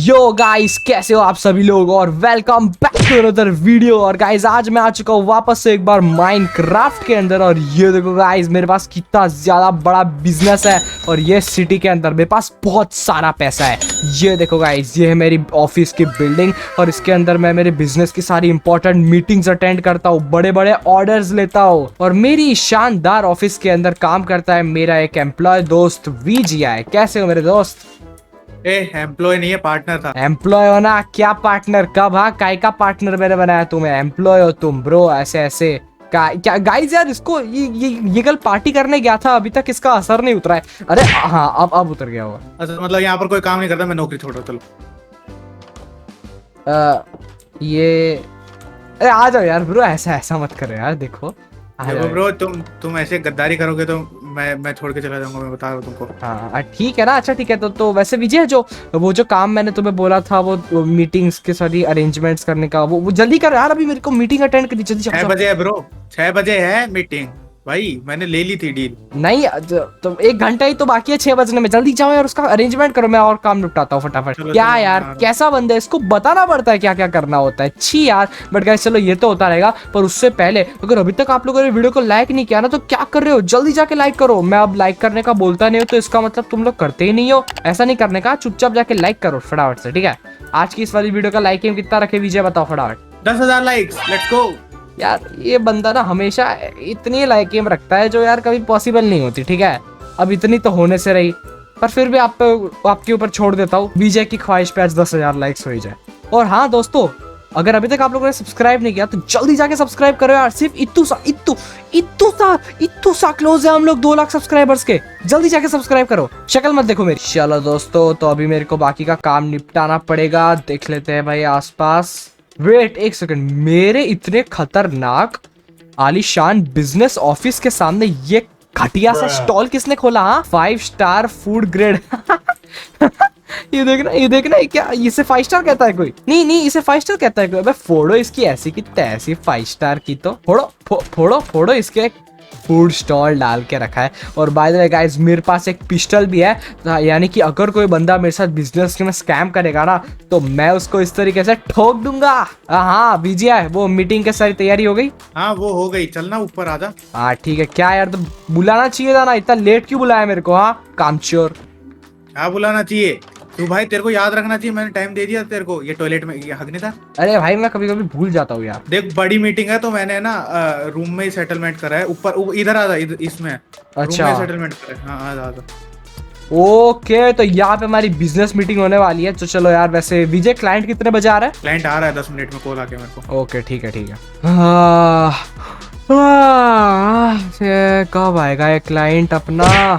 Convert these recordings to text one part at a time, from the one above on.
Yo guys, कैसे हो आप सभी लोग और welcome back to another video. और गाइस आज मैं आ चुका हूँ वापस से एक बार माइनक्राफ्ट के अंदर। और ये देखो गाइस, मेरे पास कितना ज्यादा बड़ा बिजनेस है और ये सिटी के अंदर मेरे पास बहुत सारा पैसा है। ये देखो गाइस, ये है मेरी ऑफिस की बिल्डिंग और इसके अंदर मैं मेरे बिजनेस की सारी इंपॉर्टेंट मीटिंग्स अटेंड करता हूँ, बड़े बड़े ऑर्डर्स लेता हूँ। और मेरी शानदार ऑफिस के अंदर काम करता है मेरा एक एम्प्लॉय दोस्त VGI। कैसे हो मेरे दोस्त? एम्प्लॉय नहीं है, पार्टनर था। एम्प्लॉय हो ना? क्या पार्टनर? कब? हाँ, काय का पार्टनर मैंने बनाया तुम्हें? एम्प्लॉय हो तुम ब्रो, ऐसे ऐसे क्या गाइस यार, इसको ये कल पार्टी करने गया था, अभी तक इसका असर नहीं उतरा है। अरे हाँ, अब उतर गया होगा। अच्छा, मतलब यहाँ पर कोई काम नहीं करता, मैं नौकरी छोड़ रहा। चलो ये अरे आ जाओ यार ब्रो, ऐसा मत करो यार। देखो ब्रो, तुम ऐसे गद्दारी करोगे तो मैं छोड़ के चला जाऊंगा, मैं बता रहा हूँ तुमको। हाँ ठीक है ना। अच्छा ठीक है, तो वैसे विजय जो काम मैंने तुम्हें बोला था, वो मीटिंग्स के सारी अरेंजमेंट्स करने का, वो जल्दी कर यार, अभी मेरे को मीटिंग अटेंड करनी। जल्दी 6 बजे है ब्रो, 6 बजे है मीटिंग भाई, मैंने ले ली थी डील। नहीं तो 1 घंटा ही तो बाकी है 6 बजने में। जल्दी जाओ यार, उसका अरेंजमेंट करो, मैं और काम निपटाता हूँ फटाफट। क्या यार, कैसा बंदा है, इसको बताना पड़ता है क्या क्या करना होता है। छी यार, बट गाइस चलो ये तो होता रहेगा। पर उससे पहले अगर अभी तक आप लोगों ने वीडियो को लाइक नहीं किया ना, तो क्या कर रहे हो? जल्दी जाके लाइक करो। मैं अब लाइक करने का बोलता नहीं हूँ तो इसका मतलब तुम लोग करते ही नहीं हो। ऐसा नहीं करने का, चुपचाप जाके लाइक करो फटाफट से, ठीक है? आज की इस वाली वीडियो का लाइक कितना रखे विजय, बताओ फटाफट। 10,000 लाइक्स, लेट्स गो। यार ये बंदा ना हमेशा इतनी लाइकें रखता है जो यार कभी पॉसिबल नहीं होती, ठीक है? अब इतनी तो होने से रही, पर फिर भी आपके ऊपर छोड़ देता हूँ। विजय की ख्वाहिश पे आज 10,000 लाइक्स हो जाए। और हाँ दोस्तों, अगर अभी तक आप लोगों ने सब्सक्राइब नहीं किया तो जल्दी जाके सब्सक्राइब करो यार। सिर्फ इत्तू सा क्लोज है हम लोग 2 लाख सब्सक्राइबर्स के। जल्दी जाके सब्सक्राइब करो, शक्ल मत देखो मेरी। चलो दोस्तों, तो अभी मेरे को बाकी का काम निपटाना पड़ेगा। देख लेते हैं भाई आसपास। वेट 1 सेकंड, मेरे इतने खतरनाक आलीशान बिजनेस ऑफिस के सामने ये घटिया सा स्टॉल किसने खोला? हाँ, 5 स्टार फूड ग्रेड। ये देखना ये क्या इसे 5 स्टार कहता है कोई? नहीं इसे 5 स्टार कहता है कोई? अबे फोड़ो इसकी ऐसी की तैसी 5 स्टार की तो फोड़ो इसके फूड स्टॉल डाल के रखा है। और बाय द वे गाइस, मेरे पास एक पिस्टल भी है, यानी कि अगर कोई बंदा मेरे साथ बिजनेस में स्कैम करेगा ना, तो मैं उसको इस तरीके से ठोक दूंगा। हाँ VGI, वो मीटिंग की सारी तैयारी हो गई? हाँ वो हो गई, चलना ऊपर आजा। हाँ ठीक है। क्या यार, तो बुलाना चाहिए था ना, इतना लेट क्यों बुलाया मेरे को? हाँ कामचोर। क्या बुलाना चाहिए तू भाई, तेरे को याद रखना चाहिए, मैंने टाइम दे दिया तेरे को। ये टॉयलेट में हगने था। अरे भाई मैं कभी कभी भूल जाता हूँ यार। देख, बड़ी मीटिंग है तो मैंने ना रूम में ही सेटलमेंट करा है। ऊपर इधर आ जा, इसमें अच्छा रूम में सेटलमेंट करा है। हाँ आ जा। ओके, तो यहाँ पे हमारी बिजनेस मीटिंग होने वाली है। तो चलो यार, वैसे विजय क्लाइंट कितने बजे आ रहा है? क्लाइंट आ रहा है 10 मिनट में, कॉल आके मेरे को। ओके ठीक है। कब आएगा ये क्लाइंट अपना?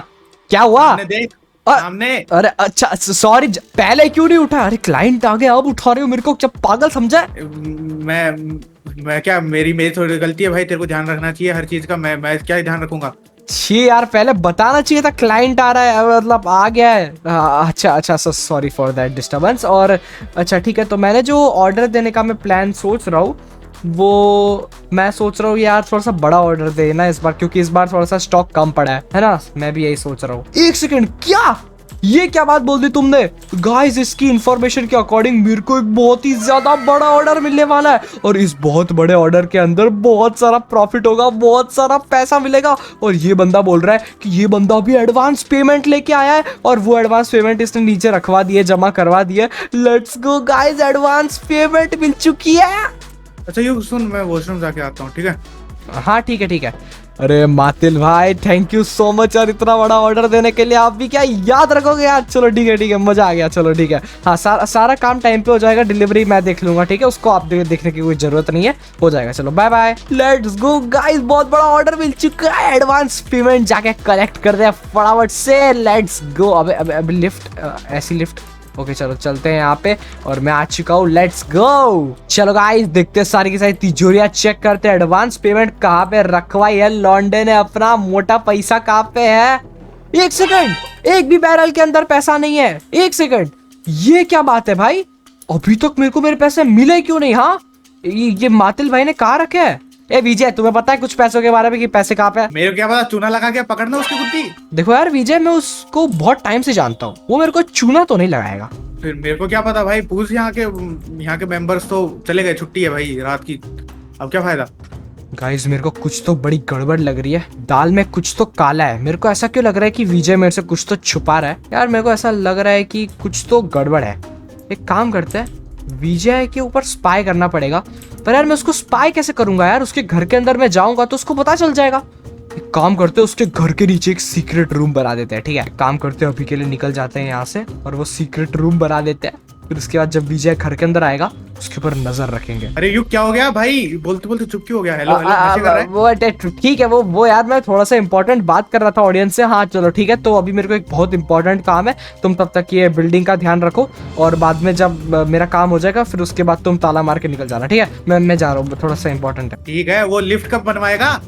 क्या हुआ? देख सामने। अरे अच्छा सॉरी, पहले क्यों नहीं उठा? अरे क्लाइंट आ गया, अब उठा रहे हो मेरे को? क्या पागल समझा है? मैं क्या, मेरी थोड़ी गलती है भाई, तेरे को ध्यान रखना चाहिए हर चीज का। मैं क्या ध्यान रखूंगा? छी यार, पहले बताना चाहिए था क्लाइंट आ रहा है, मतलब आ गया है। अच्छा सॉरी फॉर दैट डिस्टर्बेंस। और अच्छा ठीक है, तो मैंने जो ऑर्डर देने का मैं प्लान सोच रहा हूँ, वो मैं सोच रहा हूँ यार थोड़ा सा बड़ा ऑर्डर देना इस बार, क्योंकि इस बार थोड़ा सा स्टॉक कम पड़ा है ना? मैं भी यही सोच रहा हूँ। 1 सेकंड, क्या ये क्या बात बोल दी तुमने? गाइस, इसकी इंफॉर्मेशन के अकॉर्डिंग मेरे को एक बहुत ही ज्यादा बड़ा ऑर्डर मिलने वाला है। और इस बहुत बड़े ऑर्डर के अंदर बहुत सारा प्रॉफिट होगा, बहुत सारा पैसा मिलेगा। और ये बंदा बोल रहा है कि ये बंदा भी एडवांस पेमेंट लेके आया है, और वो एडवांस पेमेंट इसने नीचे रखवा दी है, जमा करवा दी है। Let's go guys, advance payment मिल चुकी है। अच्छा ये सुन, मैं वॉशरूम जाके आता हूँ, ठीक है? हाँ ठीक है। अरे मातिल भाई, थैंक यू सो मच यार, इतना बड़ा ऑर्डर देने के लिए। आप भी क्या याद रखोगे यार? चलो ठीक है, मजा आ गया। चलो ठीक है, हाँ सारा काम टाइम पे हो जाएगा। डिलीवरी मैं देख लूंगा, ठीक है? उसको आप देखने की कोई जरूरत नहीं है, हो जाएगा। चलो bye bye, let's go guys, बहुत बड़ा ऑर्डर मिल चुका है। एडवांस पेमेंट जाके कलेक्ट कर दे फटाफट से, लेट्स गो। अबे लिफ्ट, ऐसी लिफ्ट। ओके चलो चलते हैं यहाँ पे, और मैं आ चुका हूँ, लेट्स गो। चलो गाइस, देखते हैं सारी की सारी तिजोरियां चेक करते हैं। एडवांस पेमेंट कहाँ पे रखवाई है लॉन्डे ने अपना? मोटा पैसा कहाँ पे है? 1 सेकंड, एक भी बैरल के अंदर पैसा नहीं है। 1 सेकंड, ये क्या बात है भाई? अभी तक मेरे को मेरे पैसे मिले क्यों नहीं? हाँ ये मातिल भाई ने कहाँ रखे है? ए विजय, तुम्हें पता है कुछ पैसों के बारे में कि पैसे कहाँ पे है? मेरे को क्या पता, चूना लगा के पकड़ना उसकी कुत्ती। देखो यार विजय, मैं उसको बहुत टाइम से जानता हूँ, वो मेरे को चूना तो नहीं लगाएगा। फिर मेरे को क्या पता भाई, पूछ यहाँ के मेंबर्स तो चले गए, छुट्टी है भाई रात की, अब क्या फायदा। गाइस मेरे को कुछ तो बड़ी गड़बड़ लग रही है, दाल में कुछ तो काला है। मेरे को ऐसा क्यों लग रहा है कि विजय मेरे से कुछ तो छुपा रहा है यार। मेरे को ऐसा लग रहा है कि कुछ तो गड़बड़ है। एक काम करते हैं, विजय के ऊपर स्पाई करना पड़ेगा। पर यार मैं उसको स्पाई कैसे करूंगा यार? उसके घर के अंदर मैं जाऊंगा तो उसको पता चल जाएगा। एक काम करते हैं, उसके घर के नीचे एक सीक्रेट रूम बना देते हैं, ठीक है? एक काम करते हैं, अभी के लिए निकल जाते हैं यहाँ से और वो सीक्रेट रूम बना देते हैं। फिर उसके बाद जब विजय घर के अंदर आएगा उसके ऊपर नजर रखेंगे। अरे युग क्या हो गया भाई, बोलते बोलते चुप क्यों हो गया? हेलो हेलो नशे कर रहा है? वो ठीक है, वो यार मैं थोड़ा सा इंपॉर्टेंट बात कर रहा था ऑडियंस से। हाँ चलो ठीक है, तो अभी मेरे को एक बहुत इंपॉर्टेंट काम है। तुम तब तक ये बिल्डिंग का ध्यान रखो और बाद में जब मेरा काम हो जाएगा फिर उसके बाद तुम ताला मार के निकल जाना, ठीक है? मैं जा रहा हूँ, थोड़ा सा इंपॉर्टेंट है। ठीक है, वो लिफ्ट कब बनवाएगा?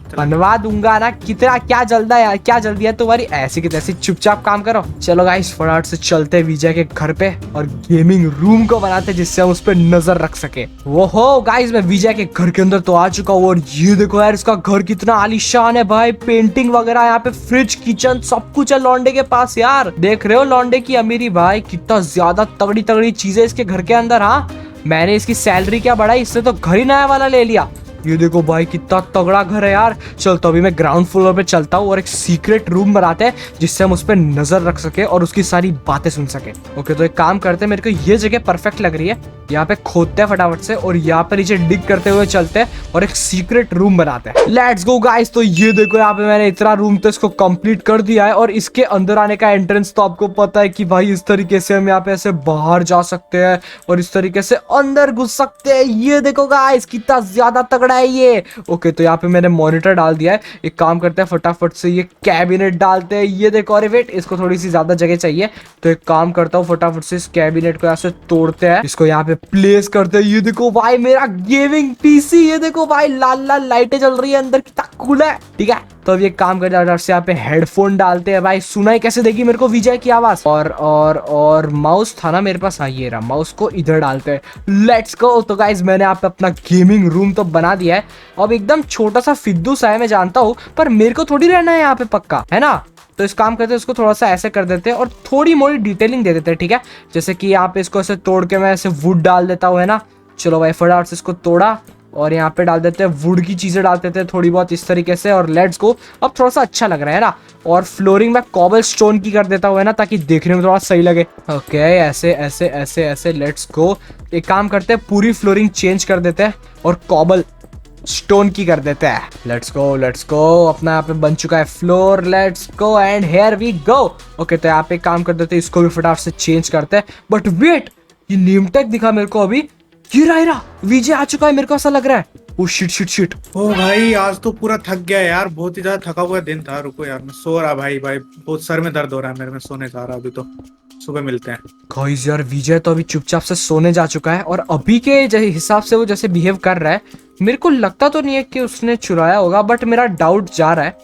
बनवा दूंगा ना, कितना क्या जल्दी है यार, क्या जल्दी है तुम्हारी? ऐसी की तैसी चुपचाप काम करो। चलो गाइस फटाफट से चलते विजय के घर पे और गेमिंग रूम को बनाते जिससे हम उस पर नजर रख सके। वो हो गाइस, मैं विजय के घर के अंदर तो आ चुका हूँ और ये देखो यार इसका घर कितना आलीशान है भाई। पेंटिंग वगैरह, यहाँ पे फ्रिज, किचन सब कुछ है लौंडे के पास यार। देख रहे हो लौंडे की अमीरी भाई, कितना ज्यादा तगड़ी तगड़ी चीजें इसके घर के अंदर। हाँ मैंने इसकी सैलरी क्या बढ़ाई, इससे तो घर ही नया वाला ले लिया। ये देखो भाई कितना तगड़ा घर है यार। चल तो अभी मैं ग्राउंड फ्लोर पे चलता हूँ और एक सीक्रेट रूम बनाते हैं जिससे हम उस पर नजर रख सके और उसकी सारी बातें सुन सके। ओके तो एक काम करते हैं, मेरे को ये जगह परफेक्ट लग रही है। यहाँ पे खोदते हैं फटाफट से और यहाँ पे नीचे डिग करते हुए चलते हैं और एक सीक्रेट रूम बनाते हैं। Let's go guys. तो ये देखो यहाँ पे मैंने इतना रूम तो इसको कंप्लीट कर दिया है और इसके अंदर आने का एंट्रेंस तो आपको पता है कि भाई इस तरीके से हम यहाँ पे ऐसे बाहर जा सकते हैं और इस तरीके से अंदर घुस सकते हैं। ये देखो गाइस कितना ज्यादा तगड़ा है ये। ओके तो यहाँ पे मैंने मॉनिटर डाल दिया है। एक काम करते हैं फटाफट से ये कैबिनेट डालते हैं। ये देखो, अरे वेट, इसको थोड़ी सी ज्यादा जगह चाहिए तो एक काम करता हूँ फटाफट से इस कैबिनेट को ऐसे तोड़ते हैं, इसको यहाँ पे प्लेस करते हैं। ये देखो भाई मेरा गेमिंग पीसी, ये देखो भाई लाल लाल लाइटें जल रही है अंदर, कितना कूल है। ठीक है तो अब ये काम करते हैं, यहाँ पे हेडफोन डालते हैं भाई, सुनाई कैसे देगी मेरे को विजय की आवाज। और माउस था ना मेरे पास, हाँ ये रहा, माउस को इधर डालते हैं। लेट्स गो। तो गाइज मैंने यहाँ पे अपना गेमिंग रूम तो बना दिया है। अब एकदम छोटा सा फिद्दू सा है मैं जानता हूँ, पर मेरे को थोड़ी रहना है यहाँ पे पक्का, है ना? तो इस काम करते हैं, इसको थोड़ा सा ऐसे कर देते हैं और थोड़ी मोड़ी डिटेलिंग दे देते हैं, ठीक है? जैसे कि यहाँ पे इसको ऐसे तोड़ के मैं ऐसे वुड डाल देता हूँ, है ना? चलो भाई फटाफट से इसको तोड़ा और यहाँ पे डाल देते हैं वुड की चीजें डाल देते हैं थोड़ी बहुत इस तरीके से और लेट्स गो। अब थोड़ा सा अच्छा लग रहा है ना। और फ्लोरिंग में कॉबल स्टोन की कर देता हूँ, है ना, ताकि देखने में थोड़ा सही लगे। ओके ऐसे ऐसे ऐसे ऐसे लेट्स गो। एक काम करते हैं, पूरी फ्लोरिंग चेंज कर देते हैं और कॉबल स्टोन की कर देते हैं। Let's go. अपना यहाँ पे बन चुका है floor. Let's go and here we go. Okay तो यहाँ पे काम कर देते हैं, इसको भी फटाफट से चेंज करते हैं। बट वेट, ये नेम टैग दिखा मेरे को अभी। ये रहा विजय आ चुका है, मेरे को ऐसा लग रहा है। Oh shit. ओ भाई आज तो पूरा थक गया यार, बहुत ही ज्यादा थका हुआ दिन था। रुको यार मैं सो रहा भाई बहुत सर में दर्द हो रहा है मेरे में, सोने जा रहा अभी, तो सुबह मिलते हैं। गाइस यार विजय तो अभी चुपचाप से सोने जा चुका है और अभी के हिसाब से वो जैसे बिहेव कर रहा है, मेरे को लगता तो नहीं है कि उसने चुराया होगा, बट मेरा डाउट जा रहा है।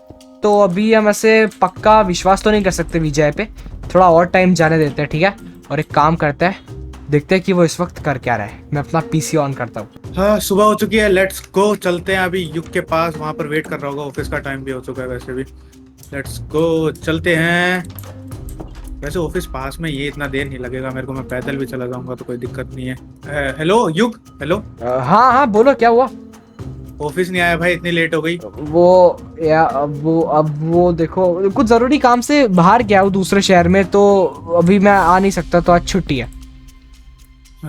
तो अभी हम ऐसे पक्का विश्वास तो नहीं कर सकते विजय पे, थोड़ा और टाइम जाने देते हैं, ठीक है? और एक काम करते हैं, देखते हैं कि वो इस वक्त कर क्या रहा है। मैं अपना पीसी ऑन करता हूँ। हाँ सुबह हो चुकी है, लेट्स गो। चलते हैं अभी युग के पास, वहां पर वेट कर रहा होगा, ऑफिस का टाइम भी हो चुका है वैसे भी। लेट्स गो चलते हैं। वैसे ऑफिस पास में, ये इतना देर नहीं लगेगा मेरे को, मैं पैदल भी चला जाऊंगा तो कोई दिक्कत नहीं है। हेलो युग, हेलो। हाँ बोलो क्या हुआ? ऑफिस नहीं आया भाई, इतनी लेट हो गई। अब वो देखो कुछ जरूरी काम से बाहर गया हूँ दूसरे शहर में, तो अभी मैं आ नहीं सकता, तो आज छुट्टी है।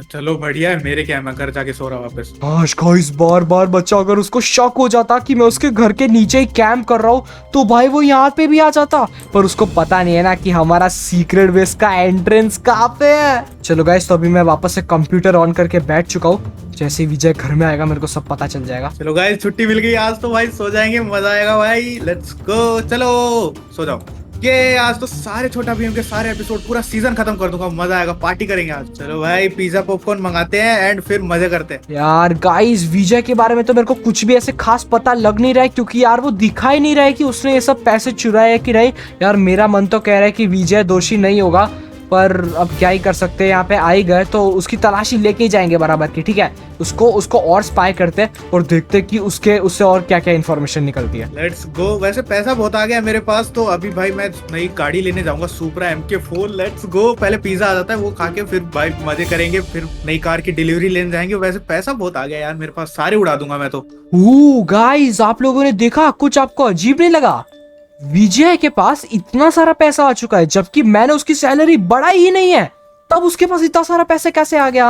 चलो बढ़िया है, मेरे क्या है, मैं घर जाके सो रहा वापस। गाइस बार बच्चा अगर उसको शक हो जाता कि मैं उसके घर के नीचे ही कैंप कर रहा हूँ तो भाई वो यहाँ पे भी आ जाता, पर उसको पता नहीं है ना कि हमारा सीक्रेट बेस का एंट्रेंस कहाँ पे है। चलो गाइस तो अभी मैं वापस से कंप्यूटर ऑन करके बैठ चुका हूँ। जैसे विजय घर में आएगा मेरे को सब पता चल जाएगा। चलो गाइस छुट्टी मिल गई आज तो भाई, सो जाएंगे, मजा आएगा भाई। लेट्स गो, चलो सो जाओ। ये आज तो सारे छोटा भीम के सारे एपिसोड, पूरा सीजन खत्म कर दूंगा, मजा आएगा, पार्टी करेंगे आज। चलो भाई पिज्जा पॉपकॉर्न मंगाते हैं एंड फिर मजे करते हैं। यार गाइस विजय के बारे में तो मेरे को कुछ भी ऐसे खास पता लग नहीं रहा है, क्योंकि यार वो दिखा ही नहीं रहा है कि उसने ये सब पैसे चुराए कि नहीं। यार मेरा मन तो कह रहा है कि विजय दोषी नहीं होगा, पर अब क्या ही कर सकते हैं, यहाँ पे आ ही गए तो उसकी तलाशी लेके ही जाएंगे बराबर की, ठीक है। उसको और स्पाई करते हैं और देखते हैं कि उससे और क्या क्या इन्फॉर्मेशन निकलती है। लेट्स गो। वैसे पैसा बहुत आ गया मेरे पास, तो अभी भाई मैं नई गाड़ी लेने जाऊंगा, सुपरा MK4। Let's go. पहले पिज्जा आ जाता है, वो खा के फिर भाई मजे करेंगे, फिर नई कार की डिलीवरी लेने जाएंगे। वैसे पैसा बहुत आ गया यार मेरे पास, सारे उड़ा दूंगा मैं तो। गाइस, आप लोगों ने देखा, कुछ आपको अजीब नहीं लगा? विजय के पास इतना सारा पैसा आ चुका है, जबकि मैंने उसकी सैलरी बढ़ाई ही नहीं है, तब उसके पास इतना सारा पैसा कैसे आ गया?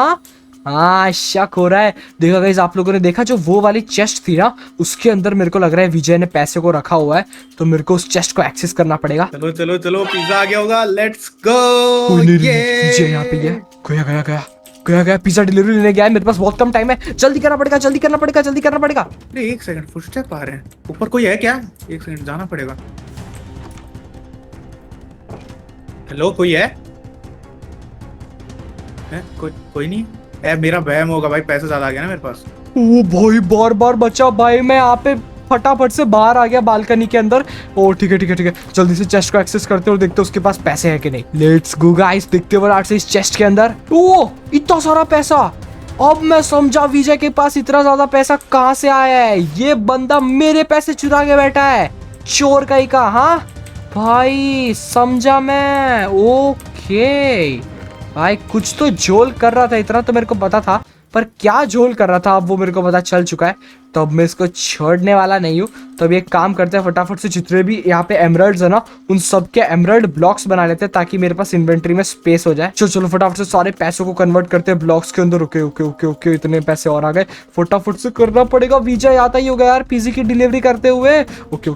हाँ, शक हो रहा है। देखा गाइस, आप लोगों ने देखा जो वो वाली चेस्ट थी ना, उसके अंदर मेरे को लग रहा है विजय ने पैसे को रखा हुआ है, तो मेरे को उस चेस्ट को एक्सेस करना पड़ेगा। चलो चलो चलो, पिज्जा आ गया होगा। Let's go. विजय यहाँ पे गया, पिज्जा डिलीवरी लेने गया है। मेरे पास बहुत कम टाइम है, जल्दी करना पड़ेगा। अरे एक सेकंड, फुटस्टेप आ रहे हैं। ऊपर कोई है क्या? एक सेकंड, जाना पड़ेगा। हेलो, कोई है? कोई नहीं है। मेरा वहम होगा भाई, पैसा ज्यादा आ गया ना मेरे पास। ओ भाई, बार बचा भाई। मैं यहाँ पे फटाफट से बाहर आ गया बालकनी के अंदर। ओ ठीक है, जल्दी से चेस्ट को एक्सेस करते और देखते उसके पास पैसे है कि नहीं। लेट्स गो गाइस, देखते हैं से इस चेस्ट के अंदर। ओ इतना सारा पैसा। अब मैं समझा विजय के पास इतना ज्यादा पैसा कहाँ से आया है। ये बंदा मेरे पैसे चुरा के बैठा है, चोर कहीं का। हाँ भाई, समझा मैं। ओके भाई, कुछ तो झोल कर रहा था, इतना तो मेरे को पता था, पर क्या झोल कर रहा था अब वो मेरे को पता चल चुका है। तो अब मैं इसको छोड़ने वाला नहीं हूँ। तो अब एक काम करते हैं, फटाफट से जितने भी यहाँ पे एमराल्ड्स है ना, उन सब के एमराल्ड ब्लॉक्स बना लेते हैं, ताकि मेरे पास इन्वेंट्री में स्पेस हो जाए। चलो फटाफट से सारे पैसों को कन्वर्ट करते हैं ब्लॉक्स के अंदर। ओके, इतने पैसे और आ गए। फटाफट से करना पड़ेगा। विजय आता ही होगा यार पीजी की डिलीवरी करते हुए। ओके,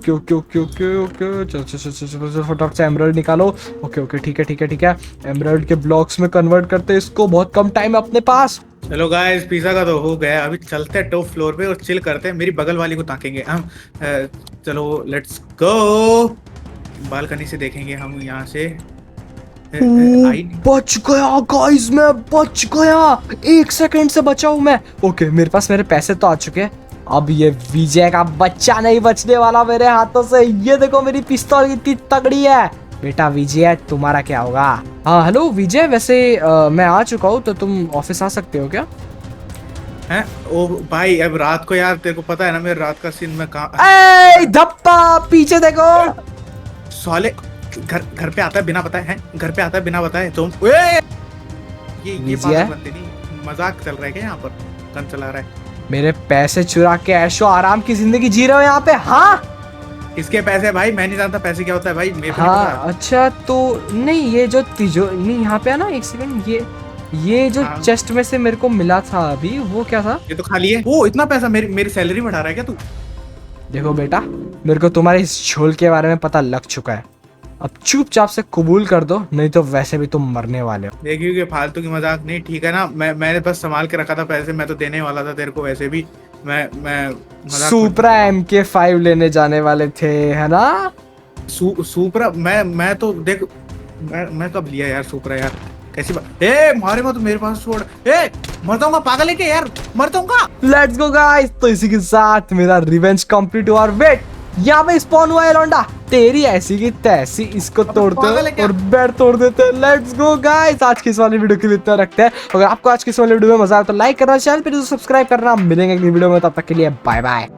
चलो फटाफट से एमराल्ड निकालो। ओके, ठीक है। एमराल्ड के ब्लॉक्स में कन्वर्ट करते हैं इसको, बहुत कम टाइम है अपने पास। चलो गाइस, पिज्जा का तो हो गया। अभी चलते हैं टॉप फ्लोर पे और चिल करते हैं। मेरी बगल वाली को ताकेंगे हम। चलो लेट्स गो। बालकनी से देखेंगे हम यहाँ से। बच गया गाइस, मैं बच गया। 1 सेकंड से बचा हूं मैं। ओके, मेरे पास मेरे पैसे तो आ चुके हैं। अब ये विजय का बच्चा नहीं बचने वाला मेरे हाथों से। ये देखो मेरी पिस्तौल कितनी तगड़ी है। बेटा विजय, तुम्हारा क्या होगा? हाँ हेलो विजय, वैसे मैं आ चुका हूँ, तो तुम ऑफिस आ सकते हो क्या? हैं? ओ भाई, अब रात को यार, तेरे को पता है ना मेरे रात का सीन में कहाँ। धप्पा, पीछे देखो। साले घर पे आता है बिना बताए। हैं घर पे आता है बिना बताए तुम। ये बात बनती नहीं। मजाक चल रहा है क्या? यहाँ पर गन चला रहा है। मेरे पैसे चुरा के ऐशो आराम की जिंदगी जी रहे हो यहाँ पे? हाँ, इसके पैसे भाई, मैं नहीं जानता पैसे क्या होता है भाई, मेरे को हाँ नहीं पता। अच्छा, तो नहीं, ये जो नहीं यहाँ पे है ना, एक सेकंड, ये जो चेस्ट में से मेरे को मिला था अभी, वो क्या था? ये तो खाली है। वो इतना पैसा मेरी सैलरी बढ़ा रहा है क्या तू? देखो बेटा, मेरे को तुम्हारे इस झोल के बारे में पता लग चुका है। अब चुपचाप से कबूल कर दो, नहीं तो वैसे भी तुम मरने वाले हो। देखिए कि फालतू की मजाक नहीं, ठीक है ना? मैंने बस संभाल के रखा था पैसे, मैं तो देने वाला था तेरे को वैसे भी। मैं सुपरा MK5 लेने जाने वाले थे, है ना? सुपरा मैं तो देख, मैं कब लिया यार सुपरा यार? कैसी बात? ए मारे मत मेरे पास छोड़। ए मर जाऊंगा, पागल है क्या यार? मर जाऊंगा। लेट्स गो गाइस, तो इसी के साथ मेरा रिवेंज कंप्लीट हुआ। और वेट, यहाँ पे स्पॉन हुआ है लौंडा। तेरी ऐसी की तैसी, इसको तोड़ते हैं और बेड तोड़ देते हैं। लेट्स गो गाइस, आज की इस वाली वीडियो के लिए इतना रखते हैं। अगर आपको आज की इस वाली वीडियो में मजा आया तो लाइक करना, चैनल पे सब्सक्राइब करना। मिलेंगे अगली वीडियो में, तब तक के लिए बाय बाय।